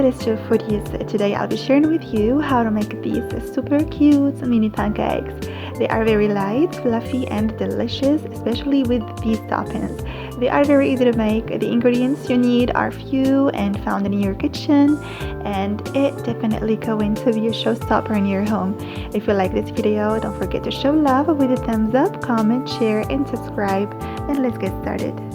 it's your foodies. Today I'll be sharing with you how to make these super cute mini pancakes. They are very light, fluffy and delicious, especially with these toppings. They are very easy to make. The ingredients you need are few and found in your kitchen, and it definitely going to be a showstopper in your home. If you like this video, don't forget to show love with a thumbs up, comment, share and subscribe, and let's get started.